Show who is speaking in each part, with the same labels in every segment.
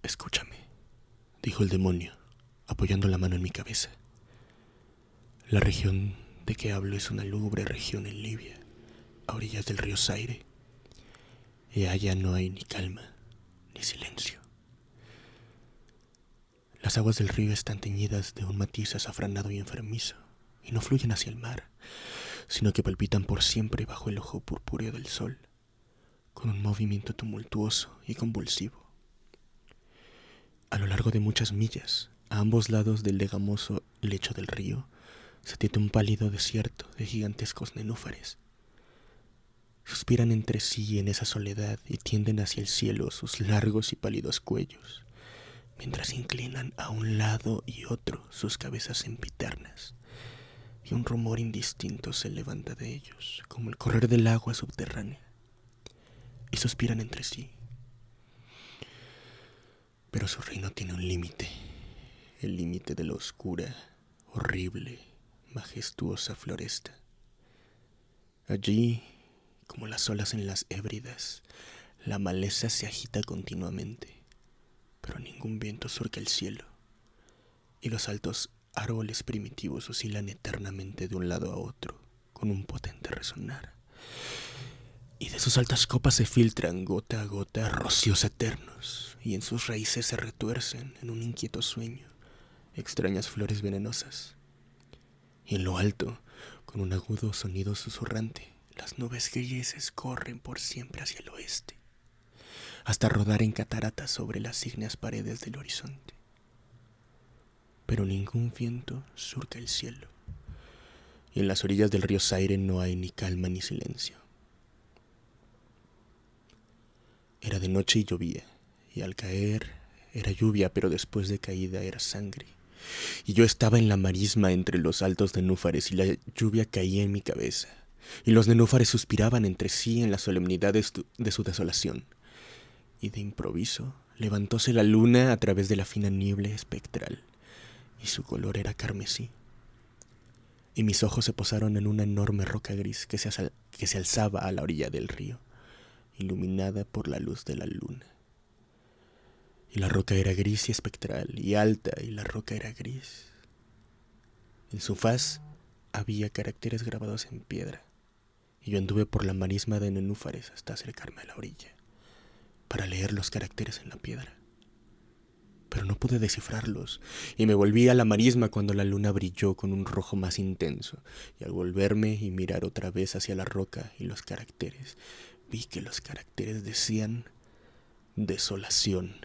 Speaker 1: Escúchame, dijo el demonio, apoyando la mano en mi cabeza. La región de que hablo es una lúgubre región en Libia, a orillas del río Zaire, y allá no hay ni calma, ni silencio. Las aguas del río están teñidas de un matiz azafranado y enfermizo, y no fluyen hacia el mar, sino que palpitan por siempre bajo el ojo purpúreo del sol, con un movimiento tumultuoso y convulsivo. A lo largo de muchas millas, a ambos lados del legamoso lecho del río, se tiende un pálido desierto de gigantescos nenúfares. Suspiran entre sí en esa soledad y tienden hacia el cielo sus largos y pálidos cuellos, mientras inclinan a un lado y otro sus cabezas sempiternas, y un rumor indistinto se levanta de ellos, como el correr del agua subterránea, y suspiran entre sí. Pero su reino tiene un límite, el límite de la oscura, horrible, majestuosa floresta. Allí, como las olas en las Hébridas, la maleza se agita continuamente, pero ningún viento surca el cielo, y los altos árboles primitivos oscilan eternamente de un lado a otro, con un potente resonar. Y de sus altas copas se filtran gota a gota rocíos eternos, y en sus raíces se retuercen en un inquieto sueño extrañas flores venenosas. Y en lo alto, con un agudo sonido susurrante, las nubes grises corren por siempre hacia el oeste, hasta rodar en cataratas sobre las ígneas paredes del horizonte. Pero ningún viento surca el cielo, y en las orillas del río Zaire no hay ni calma ni silencio. Era de noche y llovía, y al caer era lluvia, pero después de caída era sangre. Y yo estaba en la marisma entre los altos nenúfares, y la lluvia caía en mi cabeza, y los nenúfares suspiraban entre sí en la solemnidad de su desolación. Y de improviso levantóse la luna a través de la fina niebla espectral, y su color era carmesí. Y mis ojos se posaron en una enorme roca gris que se alzaba a la orilla del río, iluminada por la luz de la luna. Y la roca era gris y espectral, y alta, y la roca era gris. En su faz había caracteres grabados en piedra, y yo anduve por la marisma de nenúfares hasta acercarme a la orilla, para leer los caracteres en la piedra. Pero no pude descifrarlos, y me volví a la marisma cuando la luna brilló con un rojo más intenso, y al volverme y mirar otra vez hacia la roca y los caracteres, vi que los caracteres decían desolación.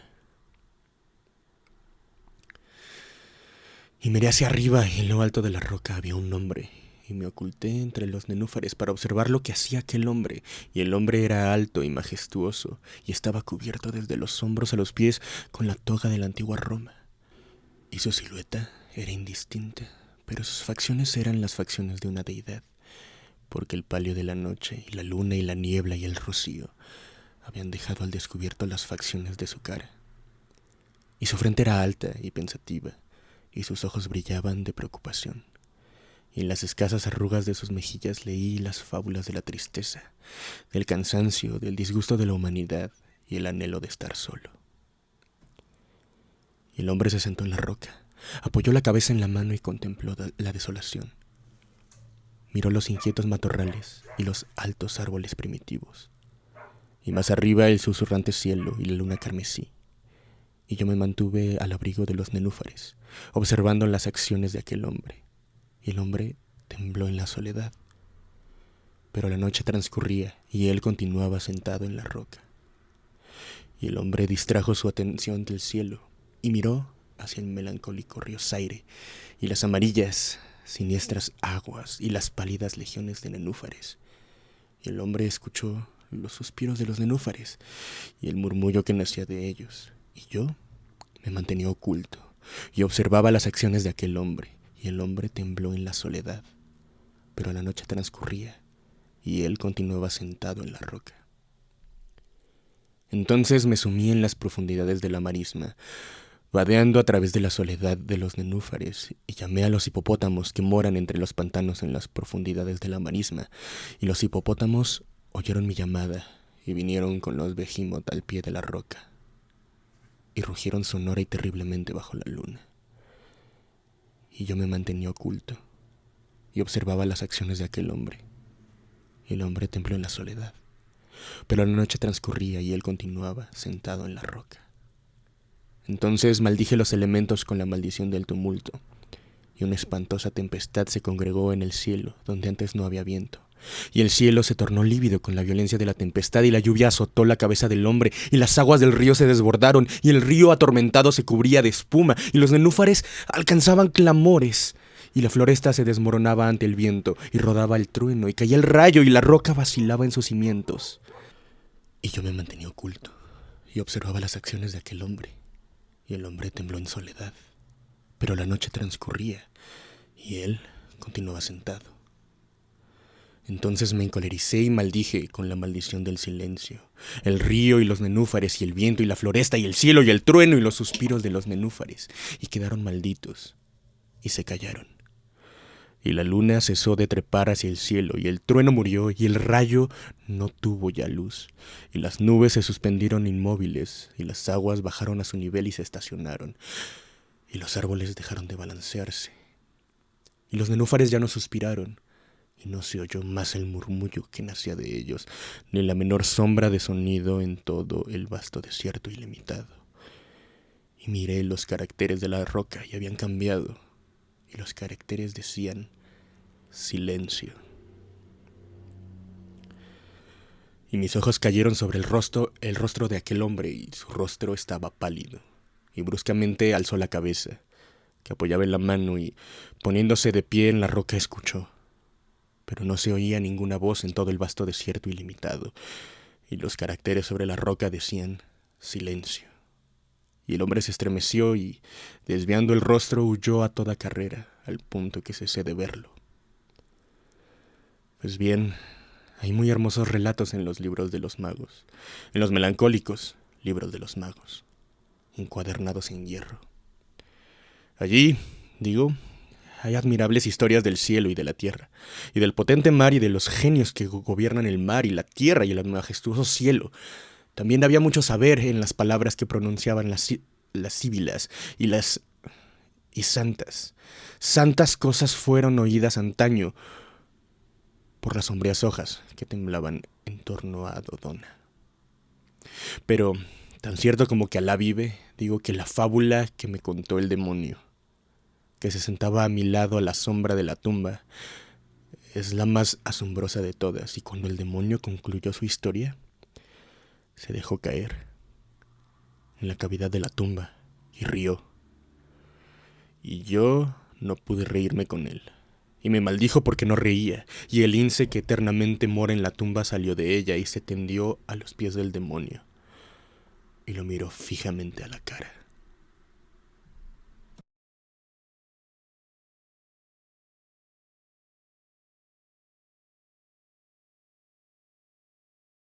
Speaker 1: Y miré hacia arriba, y en lo alto de la roca había un hombre, y me oculté entre los nenúfares para observar lo que hacía aquel hombre. Y el hombre era alto y majestuoso, y estaba cubierto desde los hombros a los pies con la toga de la antigua Roma. Y su silueta era indistinta, pero sus facciones eran las facciones de una deidad, porque el palio de la noche, y la luna, y la niebla, y el rocío habían dejado al descubierto las facciones de su cara. Y su frente era alta y pensativa, y sus ojos brillaban de preocupación, y en las escasas arrugas de sus mejillas leí las fábulas de la tristeza, del cansancio, del disgusto de la humanidad y el anhelo de estar solo. Y el hombre se sentó en la roca, apoyó la cabeza en la mano y contempló la desolación. Miró los inquietos matorrales y los altos árboles primitivos, y más arriba el susurrante cielo y la luna carmesí. Y yo me mantuve al abrigo de los nenúfares, observando las acciones de aquel hombre. Y el hombre tembló en la soledad. Pero la noche transcurría y él continuaba sentado en la roca. Y el hombre distrajo su atención del cielo y miró hacia el melancólico río Zaire y las amarillas, siniestras aguas y las pálidas legiones de nenúfares. Y el hombre escuchó los suspiros de los nenúfares y el murmullo que nacía de ellos. Y yo me mantenía oculto y observaba las acciones de aquel hombre, y el hombre tembló en la soledad. Pero la noche transcurría y él continuaba sentado en la roca. Entonces me sumí en las profundidades de la marisma, vadeando a través de la soledad de los nenúfares, y llamé a los hipopótamos que moran entre los pantanos en las profundidades de la marisma, y los hipopótamos oyeron mi llamada y vinieron con los behemoth al pie de la roca. y rugieron sonora y terriblemente bajo la luna. Y yo me mantenía oculto y observaba las acciones de aquel hombre. Y el hombre tembló en la soledad, pero la noche transcurría y él continuaba sentado en la roca. Entonces maldije los elementos con la maldición del tumulto, y una espantosa tempestad se congregó en el cielo, donde antes no había viento. Y el cielo se tornó lívido con la violencia de la tempestad, y la lluvia azotó la cabeza del hombre, y las aguas del río se desbordaron, y el río atormentado se cubría de espuma, y los nenúfares alcanzaban clamores, y la floresta se desmoronaba ante el viento, y rodaba el trueno, y caía el rayo, y la roca vacilaba en sus cimientos. Y yo me mantenía oculto, y observaba las acciones de aquel hombre, y el hombre tembló en soledad. Pero la noche transcurría, y él continuaba sentado. Entonces me encolericé y maldije con la maldición del silencio, el río y los nenúfares y el viento y la floresta y el cielo y el trueno y los suspiros de los nenúfares, y quedaron malditos, y se callaron. Y la luna cesó de trepar hacia el cielo, y el trueno murió, y el rayo no tuvo ya luz, y las nubes se suspendieron inmóviles, y las aguas bajaron a su nivel y se estacionaron, y los árboles dejaron de balancearse, y los nenúfares ya no suspiraron, y no se oyó más el murmullo que nacía de ellos, ni la menor sombra de sonido en todo el vasto desierto ilimitado. Y miré los caracteres de la roca y habían cambiado, y los caracteres decían silencio. Y mis ojos cayeron sobre el rostro de aquel hombre, y su rostro estaba pálido, y bruscamente alzó la cabeza, que apoyaba en la mano, y poniéndose de pie en la roca escuchó. Pero no se oía ninguna voz en todo el vasto desierto ilimitado, y los caracteres sobre la roca decían silencio. Y el hombre se estremeció y, desviando el rostro, huyó a toda carrera, al punto que cesé de verlo. Pues bien, hay muy hermosos relatos en los libros de los magos, en los melancólicos libros de los magos, encuadernados en hierro. Allí, digo, hay admirables historias del cielo y de la tierra, y del potente mar y de los genios que gobiernan el mar y la tierra y el majestuoso cielo. También había mucho saber en las palabras que pronunciaban las síbilas y santas. Santas cosas fueron oídas antaño por las sombrías hojas que temblaban en torno a Dodona. Pero, tan cierto como que Alá vive, digo que la fábula que me contó el demonio, que se sentaba a mi lado a la sombra de la tumba, es la más asombrosa de todas. Y cuando el demonio concluyó su historia, se dejó caer en la cavidad de la tumba y rió. Y yo no pude reírme con él, y me maldijo porque no reía, y el lince que eternamente mora en la tumba salió de ella y se tendió a los pies del demonio, y lo miró fijamente a la cara.